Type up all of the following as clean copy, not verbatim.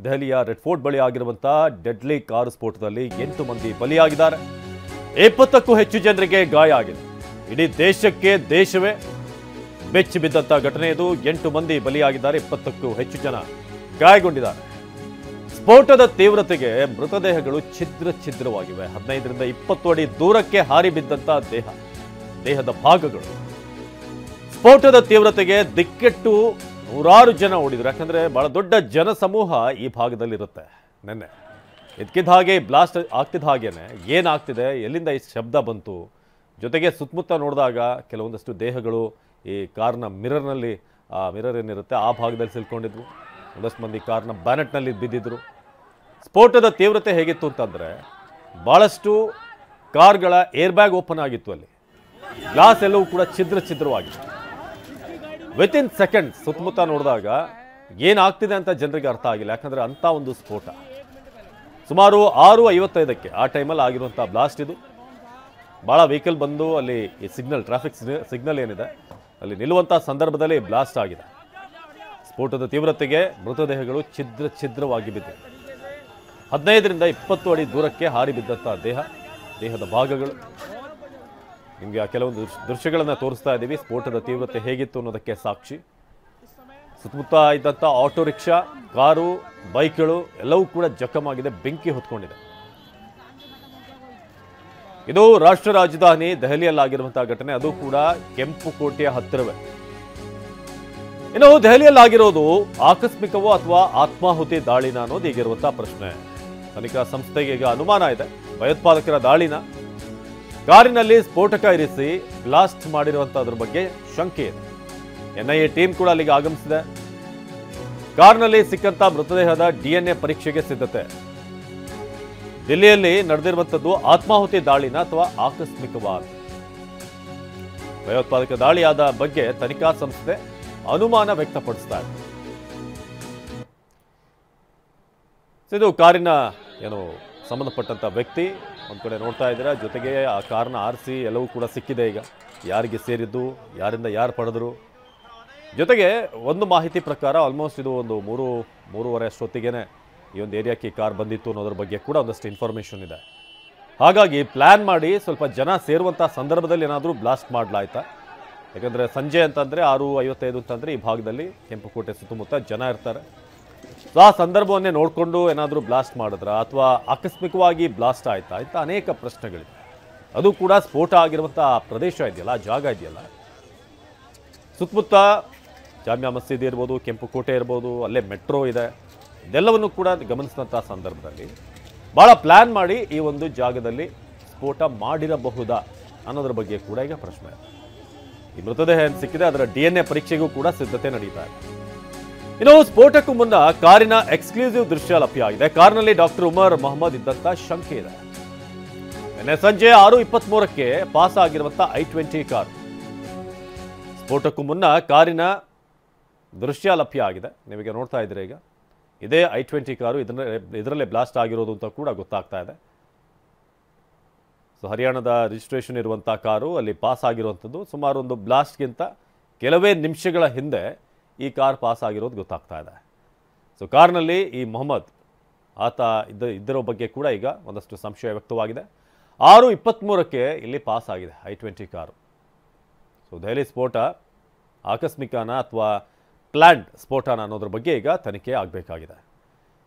ದೆಹಲಿಯ red fort ಬಳಿ ಆಗಿರುವಂತಹ ಡೆಡ್ಲಿ ಕಾರು ಸ್ಫೋಟದಲ್ಲಿ 8 ಮಂದಿ ಬಲಿಯಾಗಿದ್ದಾರೆ. 20ಕ್ಕೂ ಹೆಚ್ಚು ಜನರಿಗೆ ಗಾಯ ಆಗಿದೆ. ಇಡೀ ದೇಶವೇ ಬೆಚ್ಚಿ ಬಿದ್ದಂತಹ ಘಟನೆ ಇದು. 8 ಮಂದಿ ಬಲಿಯಾಗಿದ್ದಾರೆ, 20ಕ್ಕೂ ಹೆಚ್ಚು ಜನ ಗಾಯಗೊಂಡಿದ್ದಾರೆ. ಸ್ಫೋಟದ ತೀವ್ರತೆಗೆ ಮೃತದೇಹಗಳು ಛಿದ್ರವಾಗಿವೆ. 15ರಿಂದ 20 ಅಡಿ ದೂರಕ್ಕೆ ಹಾರಿ ಬಿದ್ದಂತಹ ದೇಹದ ಭಾಗಗಳು. ಸ್ಫೋಟದ ತೀವ್ರತೆಗೆ ದಿಕ್ಕೆಟ್ಟು ನೂರಾರು ಜನ ಓಡಿದ್ರು. ಯಾಕಂದ್ರೆ ಬಹಳ ದೊಡ್ಡ ಜನಸಮೂಹ ಈ ಭಾಗದಲ್ಲಿರುತ್ತೆ. ನಿನ್ನೆ ಇದಕ್ಕಿದ್ದ ಹಾಗೆ ಬ್ಲಾಸ್ಟ್ ಆಗ್ತಿದ್ದ ಹಾಗೇನೆ ಏನಾಗ್ತಿದೆ, ಎಲ್ಲಿಂದ ಈ ಶಬ್ದ ಬಂತು, ಜೊತೆಗೆ ಸುತ್ತಮುತ್ತ ನೋಡಿದಾಗ ಕೆಲವೊಂದಷ್ಟು ದೇಹಗಳು ಈ ಕಾರ್ನ ಮಿರರ್ ಏನಿರುತ್ತೆ ಆ ಭಾಗದಲ್ಲಿ ಸಿಲ್ಕೊಂಡಿದ್ವು. ಒಂದಷ್ಟು ಮಂದಿ ಕಾರ್ನ ಬ್ಯಾನೆಟ್ನಲ್ಲಿ ಬಿದ್ದಿದ್ರು. ಸ್ಫೋಟದ ತೀವ್ರತೆ ಹೇಗಿತ್ತು ಅಂತಂದರೆ, ಭಾಳಷ್ಟು ಕಾರ್ಗಳ ಏರ್ ಬ್ಯಾಗ್ ಓಪನ್ ಆಗಿತ್ತು. ಅಲ್ಲಿ ಗ್ಲಾಸ್ ಎಲ್ಲವೂ ಕೂಡ ಛಿದ್ರವಾಗಿತ್ತು. ವಿತಿನ್ ಸೆಕೆಂಡ್ ಸುತ್ತಮುತ್ತ ನೋಡಿದಾಗ ಏನಾಗ್ತಿದೆ ಅಂತ ಜನರಿಗೆ ಅರ್ಥ ಆಗಿಲ್ಲ. ಯಾಕಂದರೆ ಅಂಥ ಒಂದು ಸ್ಫೋಟ. ಸುಮಾರು 6:55ಕ್ಕೆ ಆ ಟೈಮಲ್ಲಿ ಆಗಿರುವಂಥ ಬ್ಲಾಸ್ಟ್ ಇದು. ಭಾಳ ವೆಹಿಕಲ್ ಬಂದು ಅಲ್ಲಿ ಈ ಟ್ರಾಫಿಕ್ ಸಿಗ್ನಲ್ ಏನಿದೆ ಅಲ್ಲಿ ನಿಲ್ಲುವಂಥ ಸಂದರ್ಭದಲ್ಲಿ ಬ್ಲಾಸ್ಟ್ ಆಗಿದೆ. ಸ್ಫೋಟದ ತೀವ್ರತೆಗೆ ಮೃತದೇಹಗಳು ಛಿದ್ರವಾಗಿ ಬಿದ್ದಿವೆ. 15ರಿಂದ 20 ಅಡಿ ದೂರಕ್ಕೆ ಹಾರಿ ಬಿದ್ದಂಥ ದೇಹದ ಭಾಗಗಳು. ನಿಮಗೆ ಕೆಲವೊಂದು ದೃಶ್ಯಗಳನ್ನು ತೋರಿಸ್ತಾ ಇದ್ದೀವಿ. ಸ್ಫೋಟದ ತೀವ್ರತೆ ಹೇಗಿತ್ತು ಅನ್ನೋದಕ್ಕೆ ಸಾಕ್ಷಿ. ಸುತ್ತಮುತ್ತ ಇದ್ದಂಥ ಆಟೋ ರಿಕ್ಷಾ, ಕಾರು, ಬೈಕ್ಗಳು ಎಲ್ಲವೂ ಕೂಡ ಜಖಮಾಗಿದೆ, ಬೆಂಕಿ ಹೊತ್ಕೊಂಡಿದೆ. ಇದು ರಾಷ್ಟ್ರ ರಾಜಧಾನಿ ದೆಹಲಿಯಲ್ಲಾಗಿರುವಂತಹ ಘಟನೆ, ಅದು ಕೂಡ ಕೆಂಪು ಕೋಟೆಯ ಹತ್ತಿರವೇ. ಇನ್ನು ದೆಹಲಿಯಲ್ಲಾಗಿರೋದು ಆಕಸ್ಮಿಕವೋ ಅಥವಾ ಆತ್ಮಾಹುತಿ ದಾಳಿನ ಅನ್ನೋದು ಈಗಿರುವಂತಹ ಪ್ರಶ್ನೆ. ತನಿಖಾ ಸಂಸ್ಥೆಗೆ ಈಗ ಅನುಮಾನ ಇದೆ, ಭಯೋತ್ಪಾದಕರ ದಾಳಿನ. ಕಾರಿನಲ್ಲಿ ಸ್ಫೋಟಕ ಇರಿಸಿ ಬ್ಲಾಸ್ಟ್ ಮಾಡಿರುವಂತಹದ್ರ ಬಗ್ಗೆ ಶಂಕೆ ಇದೆ. ಎನ್ಐಎ ಟೀಮ್ ಕೂಡ ಅಲ್ಲಿಗೆ ಆಗಮಿಸಿದೆ. ಕಾರ್ನಲ್ಲಿ ಸಿಕ್ಕಂತ ಮೃತದೇಹದ DNA ಪರೀಕ್ಷೆಗೆ ಸಿದ್ಧತೆ. ದಿಲ್ಲಿಯಲ್ಲಿ ನಡೆದಿರುವಂತದ್ದು ಆತ್ಮಾಹುತಿ ದಾಳಿನ ಅಥವಾ ಆಕಸ್ಮಿಕವಾದ ಭಯೋತ್ಪಾದಕ ದಾಳಿಯಾದ ಬಗ್ಗೆ ತನಿಖಾ ಸಂಸ್ಥೆ ಅನುಮಾನ ವ್ಯಕ್ತಪಡಿಸ್ತಾ ಇದೆ. ಇದು ಕಾರಿನ ಸಂಬಂಧಪಟ್ಟಂತ ವ್ಯಕ್ತಿ ಒಂದ್ ಕಡೆ ನೋಡ್ತಾ ಇದ್ದೀರಾ. ಜೊತೆಗೆ ಆ ಕಾರ್ನ ಆರಿಸಿ ಎಲ್ಲವೂ ಕೂಡ ಸಿಕ್ಕಿದೆ. ಈಗ ಯಾರಿಗೆ ಸೇರಿದ್ದು, ಯಾರಿಂದ ಯಾರು ಪಡೆದ್ರು. ಜೊತೆಗೆ ಒಂದು ಮಾಹಿತಿ ಪ್ರಕಾರ ಆಲ್ಮೋಸ್ಟ್ ಇದು ಒಂದು 3:30 ಅಷ್ಟೊತ್ತಿಗೆನೆ ಈ ಒಂದು ಏರಿಯಾಕ್ಕೆ ಕಾರ್ ಬಂದಿತ್ತು ಅನ್ನೋದ್ರ ಬಗ್ಗೆ ಕೂಡ ಒಂದಷ್ಟು ಇನ್ಫಾರ್ಮೇಷನ್ ಇದೆ. ಹಾಗಾಗಿ ಪ್ಲಾನ್ ಮಾಡಿ ಸ್ವಲ್ಪ ಜನ ಸೇರುವಂಥ ಸಂದರ್ಭದಲ್ಲಿ ಏನಾದರೂ ಬ್ಲಾಸ್ಟ್ ಮಾಡಲಾಯ್ತಾ? ಯಾಕಂದರೆ ಸಂಜೆ ಅಂತಂದರೆ 6:55 ಅಂತಂದರೆ ಈ ಭಾಗದಲ್ಲಿ ಕೆಂಪುಕೋಟೆ ಸುತ್ತಮುತ್ತ ಜನ ಇರ್ತಾರೆ. ಸೊ ಆ ಸಂದರ್ಭವನ್ನೇ ನೋಡಿಕೊಂಡು ಏನಾದರೂ ಬ್ಲಾಸ್ಟ್ ಮಾಡಿದ್ರ ಅಥವಾ ಆಕಸ್ಮಿಕವಾಗಿ ಬ್ಲಾಸ್ಟ್ ಆಯ್ತಾ ಅಂತ ಅನೇಕ ಪ್ರಶ್ನೆಗಳಿವೆ. ಅದು ಕೂಡ ಸ್ಫೋಟ ಆಗಿರುವಂಥ ಪ್ರದೇಶ ಇದೆಯಲ್ಲ, ಜಾಗ ಇದೆಯಲ್ಲ, ಸುತ್ತಮುತ್ತ ಜಾಮಿಯಾ ಮಸೀದಿ ಇರ್ಬೋದು, ಕೆಂಪುಕೋಟೆ ಇರ್ಬೋದು, ಅಲ್ಲೇ ಮೆಟ್ರೋ ಇದೆ. ಇದೆಲ್ಲವನ್ನು ಕೂಡ ಗಮನಿಸಿದಂಥ ಸಂದರ್ಭದಲ್ಲಿ ಭಾಳ ಪ್ಲ್ಯಾನ್ ಮಾಡಿ ಈ ಒಂದು ಜಾಗದಲ್ಲಿ ಸ್ಫೋಟ ಮಾಡಿರಬಹುದಾ ಅನ್ನೋದ್ರ ಬಗ್ಗೆ ಕೂಡ ಈಗ ಪ್ರಶ್ನೆ. ಈ ಮೃತದೇಹ ಏನು ಸಿಕ್ಕಿದೆ ಅದರ DNA ಪರೀಕ್ಷೆಗೂ ಕೂಡ ಸಿದ್ಧತೆ ನಡೀತಾ ಇದೆ. ಇನ್ನು ಸ್ಫೋಟಕ್ಕೂ ಮುನ್ನ ಕಾರಿನ ಎಕ್ಸ್ಕ್ಲೂಸಿವ್ ದೃಶ್ಯ ಲಭ್ಯ ಆಗಿದೆ. ಕಾರ್ನಲ್ಲಿ ಡಾಕ್ಟರ್ ಉಮರ್ ಮೊಹಮ್ಮದ್ ಇದ್ದಂತ ಶಂಕೆ ಇದೆ. ನಿನ್ನೆ ಸಂಜೆ 6:23ಕ್ಕೆ ಪಾಸ್ ಆಗಿರುವಂತ I-20 ಕಾರು. ಸ್ಫೋಟಕ್ಕೂ ಮುನ್ನ ಕಾರಿನ ದೃಶ್ಯ ಲಭ್ಯ ಆಗಿದೆ. ನೀವೀಗ ನೋಡ್ತಾ ಇದ್ದೀರಾ. ಈಗ ಇದೇ I-20 ಕಾರು, ಇದರಲ್ಲೇ ಬ್ಲಾಸ್ಟ್ ಆಗಿರೋದು ಅಂತ ಕೂಡ ಗೊತ್ತಾಗ್ತಾ ಇದೆ. ಸೊ ಹರಿಯಾಣದ ರಿಜಿಸ್ಟ್ರೇಷನ್ ಇರುವಂಥ ಕಾರು ಅಲ್ಲಿ ಪಾಸ್ ಆಗಿರುವಂಥದ್ದು. ಸುಮಾರು ಒಂದು ಬ್ಲಾಸ್ಟ್ಗಿಂತ ಕೆಲವೇ ನಿಮಿಷಗಳ ಹಿಂದೆ ಈ ಕಾರ್ ಪಾಸ್ ಆಗಿರೋದು ಗೊತ್ತಾಗ್ತಾ ಇದೆ. ಸೊ ಕಾರ್ನಲ್ಲಿ ಈ ಮೊಹಮ್ಮದ್ ಆತ ಇದ್ದಿರೋ ಬಗ್ಗೆ ಕೂಡ ಈಗ ಒಂದಷ್ಟು ಸಂಶಯ ವ್ಯಕ್ತವಾಗಿದೆ. 6:23ಕ್ಕೆ ಇಲ್ಲಿ ಪಾಸ್ ಆಗಿದೆ I-20 ಕಾರು. ಸೊ ದೆಹಲಿ ಸ್ಫೋಟ ಆಕಸ್ಮಿಕನ ಅಥವಾ ಪ್ಲ್ಯಾಂಡ್ ಸ್ಫೋಟನ ಅನ್ನೋದ್ರ ಬಗ್ಗೆ ಈಗ ತನಿಖೆ ಆಗಬೇಕಾಗಿದೆ.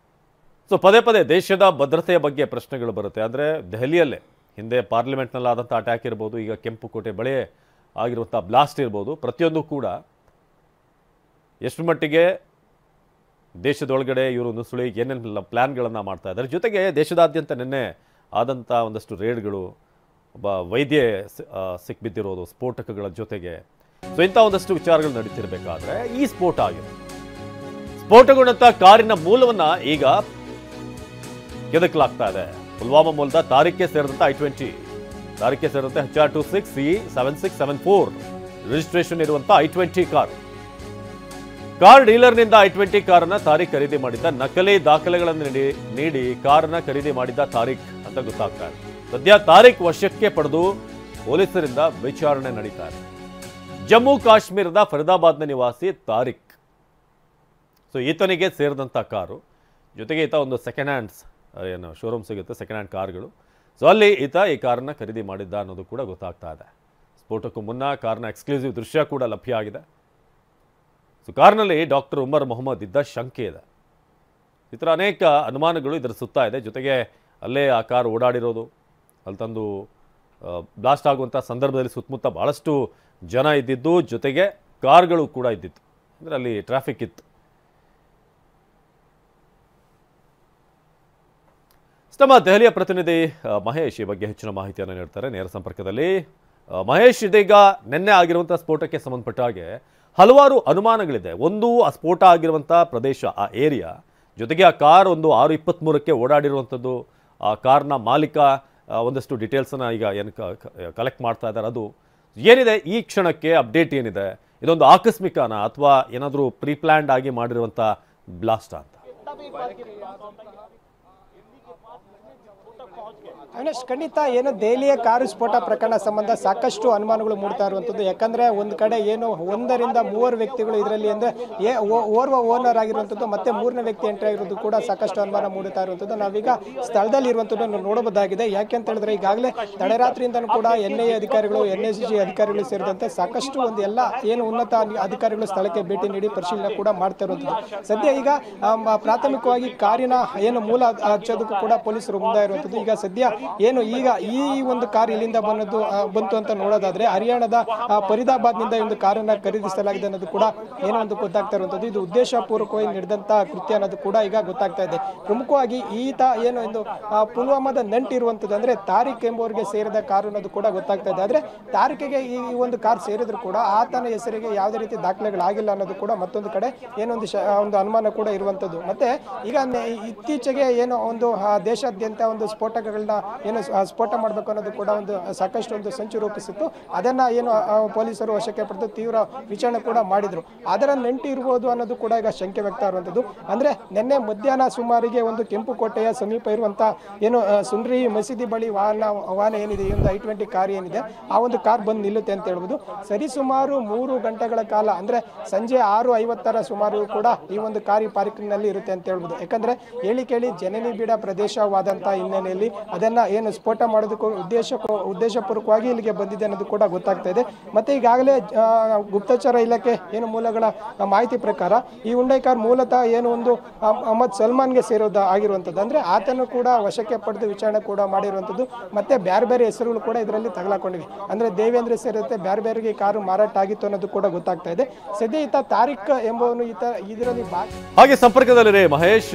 ಸೊ ಪದೇ ದೇಶದ ಭದ್ರತೆಯ ಬಗ್ಗೆ ಪ್ರಶ್ನೆಗಳು ಬರುತ್ತೆ. ಅಂದರೆ ದೆಹಲಿಯಲ್ಲೇ ಹಿಂದೆ ಪಾರ್ಲಿಮೆಂಟ್ನಲ್ಲಾದಂಥ ಅಟ್ಯಾಕ್ ಇರ್ಬೋದು, ಈಗ ಕೆಂಪುಕೋಟೆ ಬಳಿ ಆಗಿರುವಂಥ ಬ್ಲಾಸ್ಟ್ ಇರ್ಬೋದು, ಪ್ರತಿಯೊಂದು ಕೂಡ ಎಷ್ಟು ಮಟ್ಟಿಗೆ ದೇಶದೊಳಗಡೆ ಇವರು ನುಸುಳಿ ಏನೇನು ಪ್ಲ್ಯಾನ್ಗಳನ್ನು ಮಾಡ್ತಾ ಇದ್ದಾರೆ. ಜೊತೆಗೆ ದೇಶದಾದ್ಯಂತ ನಿನ್ನೆ ಆದಂಥ ಒಂದಷ್ಟು ರೇಡ್ಗಳು, ಒಬ್ಬ ವೈದ್ಯ ಸಿಕ್ಬಿದ್ದಿರೋದು ಸ್ಫೋಟಕಗಳ ಜೊತೆಗೆ. ಸೊ ಇಂಥ ಒಂದಷ್ಟು ವಿಚಾರಗಳು ನಡೀತಿರ್ಬೇಕಾದ್ರೆ ಈ ಸ್ಫೋಟ ಆಗಿದೆ. ಸ್ಫೋಟಗೊಂಡಂಥ ಕಾರಿನ ಮೂಲವನ್ನ ಈಗ ಕೆದಕಲಾಗ್ತಾ ಇದೆ. ಪುಲ್ವಾಮಾ ಮೂಲದ ತಾರೀಖ್ಗೆ ಸೇರಿದಂಥ I-20, ತಾರೀಖ್ಗೆ ಸೇರಿದಂತೆ HR26C7674 ರಿಜಿಸ್ಟ್ರೇಷನ್ ಇರುವಂಥ I-20 ಕಾರ್ ಡೀಲರ್ನಿಂದ I-20 ಕಾರನ್ನ ತಾರೀಖ್ ಖರೀದಿ ಮಾಡಿದ್ದ. ನಕಲಿ ದಾಖಲೆಗಳನ್ನು ನೀಡಿ ಕಾರನ್ನ ಖರೀದಿ ಮಾಡಿದ್ದ ತಾರೀಖ್ ಅಂತ ಗೊತ್ತಾಗ್ತಾ ಇದೆ. ಸದ್ಯ ತಾರೀಖ್ ವಶಕ್ಕೆ ಪಡೆದು ಪೊಲೀಸರಿಂದ ವಿಚಾರಣೆ ನಡೀತಾ ಇದೆ. ಜಮ್ಮು ಕಾಶ್ಮೀರದ ಫರೀದಾಬಾದ್ನ ನಿವಾಸಿ ತಾರಿಕ್. ಸೊ ಈತನಿಗೆ ಸೇರಿದಂಥ ಕಾರು ಜೊತೆಗೆ ಈತ ಒಂದು ಸೆಕೆಂಡ್ ಹ್ಯಾಂಡ್ಸ್ ಏನು ಶೋರೂಮ್ ಸಿಗುತ್ತೆ ಸೆಕೆಂಡ್ ಹ್ಯಾಂಡ್ ಕಾರ್ಗಳು. ಸೊ ಅಲ್ಲಿ ಈತ ಈ ಕಾರನ್ನ ಖರೀದಿ ಮಾಡಿದ್ದ ಅನ್ನೋದು ಕೂಡ ಗೊತ್ತಾಗ್ತಾ ಇದೆ. ಸ್ಫೋಟಕ್ಕೂ ಮುನ್ನ ಕಾರ್ನ ಎಕ್ಸ್ಕ್ಲೂಸಿವ್ ದೃಶ್ಯ ಕೂಡ ಲಭ್ಯ ಆಗಿದೆ. ಸೊ ಕಾರ್ನಲ್ಲಿ ಡಾಕ್ಟರ್ ಉಮರ್ ಮೊಹಮ್ಮದ್ ಇದ್ದ ಶಂಕೆ ಇದೆ. ಈ ಥರ ಅನೇಕ ಅನುಮಾನಗಳು ಇದರ ಸುತ್ತ ಇದೆ. ಜೊತೆಗೆ ಅಲ್ಲೇ ಆ ಕಾರ್ ಓಡಾಡಿರೋದು, ಅಲ್ಲಿ ತಂದು ಬ್ಲಾಸ್ಟ್ ಆಗುವಂಥ ಸಂದರ್ಭದಲ್ಲಿ ಸುತ್ತಮುತ್ತ ಭಾಳಷ್ಟು ಜನ ಇದ್ದಿದ್ದು, ಜೊತೆಗೆ ಕಾರ್ಗಳು ಕೂಡ ಇದ್ದಿತ್ತು. ಅಂದರೆ ಅಲ್ಲಿ ಟ್ರಾಫಿಕ್ ಇತ್ತು. ನಮ್ಮ ದೆಹಲಿಯ ಪ್ರತಿನಿಧಿ ಮಹೇಶ್ ಈ ಬಗ್ಗೆ ಹೆಚ್ಚಿನ ಮಾಹಿತಿಯನ್ನು ನೀಡ್ತಾರೆ ನೇರ ಸಂಪರ್ಕದಲ್ಲಿ. ಮಹೇಶ್, ಇದೀಗ ನಿನ್ನೆ ಆಗಿರುವಂಥ ಸ್ಫೋಟಕ್ಕೆ ಸಂಬಂಧಪಟ್ಟ ಹಾಗೆ ಹಲವಾರು ಅನುಮಾನಗಳಿದೆ. ಒಂದು, ಆ ಸ್ಫೋಟ ಆಗಿರುವಂಥ ಪ್ರದೇಶ, ಆ ಏರಿಯಾ, ಜೊತೆಗೆ ಆ ಕಾರ್ ಒಂದು 6:23ಕ್ಕೆ ಓಡಾಡಿರುವಂಥದ್ದು, ಆ ಕಾರ್ನ ಮಾಲೀಕ ಒಂದಷ್ಟು ಡೀಟೇಲ್ಸನ್ನು ಈಗ ಏನು ಕಲೆಕ್ಟ್ ಮಾಡ್ತಾ ಇದ್ದಾರೆ. ಅದು ಏನಿದೆ ಈ ಕ್ಷಣಕ್ಕೆ ಅಪ್ಡೇಟ್ ಏನಿದೆ? ಇದೊಂದು ಆಕಸ್ಮಿಕನಾ ಅಥವಾ ಏನಾದರೂ ಪ್ರೀಪ್ಲ್ಯಾಂಡ್ ಆಗಿ ಮಾಡಿರುವಂಥ ಬ್ಲಾಸ್ಟ್ ಅಂತ? ಅವಿನಾಶ್, ಖಂಡಿತ ಏನು ದೆಹಲಿಯ ಕಾರು ಸ್ಫೋಟ ಪ್ರಕರಣ ಸಂಬಂಧ ಸಾಕಷ್ಟು ಅನುಮಾನಗಳು ಮೂಡ್ತಾ ಇರುವಂಥದ್ದು. ಯಾಕಂದ್ರೆ ಒಂದು ಕಡೆ ಏನು 1 ರಿಂದ 3 ವ್ಯಕ್ತಿಗಳು ಇದರಲ್ಲಿ ಅಂದ್ರೆ ಓರ್ವ ಓನರ್ ಆಗಿರುವಂಥದ್ದು ಮತ್ತೆ 3ನೇ ವ್ಯಕ್ತಿ ಎಂಟ್ರಿ ಆಗಿರೋದು ಕೂಡ ಸಾಕಷ್ಟು ಅನುಮಾನ ಮೂಡುತ್ತಾ ಇರುವಂಥದ್ದು. ನಾವೀಗ ಸ್ಥಳದಲ್ಲಿ ಇರುವಂಥದ್ದನ್ನು ನೋಡಬಹುದಾಗಿದೆ. ಯಾಕೆ ಅಂತ ಹೇಳಿದ್ರೆ ಈಗಾಗಲೇ ತಡರಾತ್ರಿಯಿಂದನೂ ಕೂಡ NIA ಅಧಿಕಾರಿಗಳು, NSG ಅಧಿಕಾರಿಗಳು ಸೇರಿದಂತೆ ಸಾಕಷ್ಟು ಒಂದು ಎಲ್ಲ ಏನು ಉನ್ನತ ಅಧಿಕಾರಿಗಳು ಸ್ಥಳಕ್ಕೆ ಭೇಟಿ ನೀಡಿ ಪರಿಶೀಲನೆ ಕೂಡ ಮಾಡ್ತಾ ಇರುವಂಥದ್ದು. ಸದ್ಯ ಈಗ ಪ್ರಾಥಮಿಕವಾಗಿ ಕಾರಿನ ಏನು ಮೂಲ ಹಚ್ಚೋದಕ್ಕೂ ಕೂಡ ಪೊಲೀಸರು ಮುಂದಾಗಿರುವಂಥದ್ದು. ಈಗ ಸದ್ಯ ಏನು ಈಗ ಈ ಒಂದು ಕಾರ್ ಇಲ್ಲಿಂದ ಬಂತು ಅಂತ ನೋಡೋದಾದ್ರೆ ಹರಿಯಾಣದ ಫರೀದಾಬಾದ್ನಿಂದ ಒಂದು ಕಾರನ್ನ ಖರೀದಿಸಲಾಗಿದೆ ಅನ್ನೋದು ಕೂಡ ಏನೋ ಒಂದು ಗೊತ್ತಾಗ್ತಾ ಇರುವಂಥದ್ದು. ಇದು ಉದ್ದೇಶಪೂರ್ವಕವಾಗಿ ನಡೆದಂತ ಕೃತ್ಯ ಅನ್ನೋದು ಕೂಡ ಈಗ ಗೊತ್ತಾಗ್ತಾ ಇದೆ. ಪ್ರಮುಖವಾಗಿ ಈತ ಏನು ಒಂದು ಪುಲ್ವಾಮಾದ ನಂಟಿರುವಂಥದ್ದು, ಅಂದ್ರೆ ತಾರಿಕ್ ಎಂಬುವರಿಗೆ ಸೇರಿದ ಕಾರು ಅನ್ನೋದು ಕೂಡ ಗೊತ್ತಾಗ್ತಾ ಇದೆ. ಆದ್ರೆ ತಾರಿಕ್ಗೆ ಈ ಒಂದು ಕಾರ್ ಸೇರಿದ್ರು ಕೂಡ ಆತನ ಹೆಸರಿಗೆ ಯಾವುದೇ ರೀತಿ ದಾಖಲೆಗಳಾಗಿಲ್ಲ ಅನ್ನೋದು ಕೂಡ ಮತ್ತೊಂದು ಕಡೆ ಒಂದು ಅನುಮಾನ ಕೂಡ ಇರುವಂಥದ್ದು. ಮತ್ತೆ ಈಗ ಇತ್ತೀಚೆಗೆ ಏನು ಒಂದು ದೇಶಾದ್ಯಂತ ಒಂದು ಸ್ಫೋಟಗಳನ್ನ ಏನು ಸ್ಫೋಟ ಮಾಡಬೇಕು ಅನ್ನೋದು ಕೂಡ ಒಂದು ಸಾಕಷ್ಟು ಒಂದು ಸಂಚು ರೂಪಿಸಿತ್ತು. ಅದನ್ನ ಏನು ಪೊಲೀಸರು ವಶಕ್ಕೆ ಪಡೆದು ತೀವ್ರ ವಿಚಾರಣೆ ಕೂಡ ಮಾಡಿದ್ರು. ಅದರ ನಂಟಿ ಇರಬಹುದು ಅನ್ನೋದು ಕೂಡ ಈಗ ಶಂಕೆ ವ್ಯಕ್ತ ಇರುವಂಥದ್ದು. ಅಂದ್ರೆ ನಿನ್ನೆ ಮಧ್ಯಾಹ್ನ ಸುಮಾರಿಗೆ ಒಂದು ಕೆಂಪುಕೋಟೆಯ ಸಮೀಪ ಇರುವಂತ ಏನು ಸುಂದ್ರಿ ಮಸೀದಿ ಬಳಿ ವಾಹನ ಏನಿದೆ, ಒಂದು I-20 ಕಾರ್ ಏನಿದೆ, ಆ ಒಂದು ಕಾರ್ ಬಂದು ನಿಲ್ಲುತ್ತೆ ಅಂತ ಹೇಳ್ಬೋದು. ಸರಿಸುಮಾರು 3 ಗಂಟೆಗಳ ಕಾಲ ಅಂದ್ರೆ ಸಂಜೆ 6:50 ಸುಮಾರು ಕೂಡ ಈ ಒಂದು ಕಾರ್ ಪಾರ್ಕಿಂಗ್ ನಲ್ಲಿ ಇರುತ್ತೆ ಅಂತ ಹೇಳ್ಬೋದು. ಯಾಕಂದ್ರೆ ಕೇಳಿ ಜನನಿ ಬೀಡ ಪ್ರದೇಶವಾದಂತಹ ಹಿನ್ನೆಲೆಯಲ್ಲಿ ಅದನ್ನ ಏನು ಸ್ಫೋಟ ಮಾಡೋದಕ್ಕೂ ಉದ್ದೇಶಪೂರ್ವಕವಾಗಿ ಇಲ್ಲಿಗೆ ಬಂದಿದೆ ಅನ್ನೋದು ಕೂಡ ಗೊತ್ತಾಗ್ತಾ ಇದೆ. ಮತ್ತೆ ಈಗಾಗಲೇ ಗುಪ್ತಚರ ಇಲಾಖೆ ಏನು ಮೂಲಗಳ ಮಾಹಿತಿ ಪ್ರಕಾರ ಈ ಹುಂಡೈ ಕಾರ್ ಮೂಲತಃ ಏನು ಒಂದು ಅಹಮದ್ ಸಲ್ಮಾನ್ಗೆ ಸೇರೋದು ಆಗಿರುವಂಥದ್ದು. ಅಂದ್ರೆ ಆತನು ಕೂಡ ವಶಕ್ಕೆ ಪಡೆದು ವಿಚಾರಣೆ ಕೂಡ ಮಾಡಿರುವಂಥದ್ದು. ಮತ್ತೆ ಬೇರೆ ಹೆಸರುಗಳು ಕೂಡ ಇದರಲ್ಲಿ ತಗಲಾಕೊಂಡಿವೆ. ಅಂದ್ರೆ ದೇವೇಂದ್ರ ಸೇರಿದಂತೆ ಬೇರೆಗೆ ಕಾರು ಮಾರಾಟ ಆಗಿತ್ತು ಅನ್ನೋದು ಕೂಡ ಗೊತ್ತಾಗ್ತಾ ಇದೆ. ಸದ್ಯ ಈತ ತಾರಿಕ್ ಎಂಬುವನು ಇದರಲ್ಲಿ ಹಾಗೆ ಸಂಪರ್ಕದಲ್ಲಿದೆ ಮಹೇಶ್.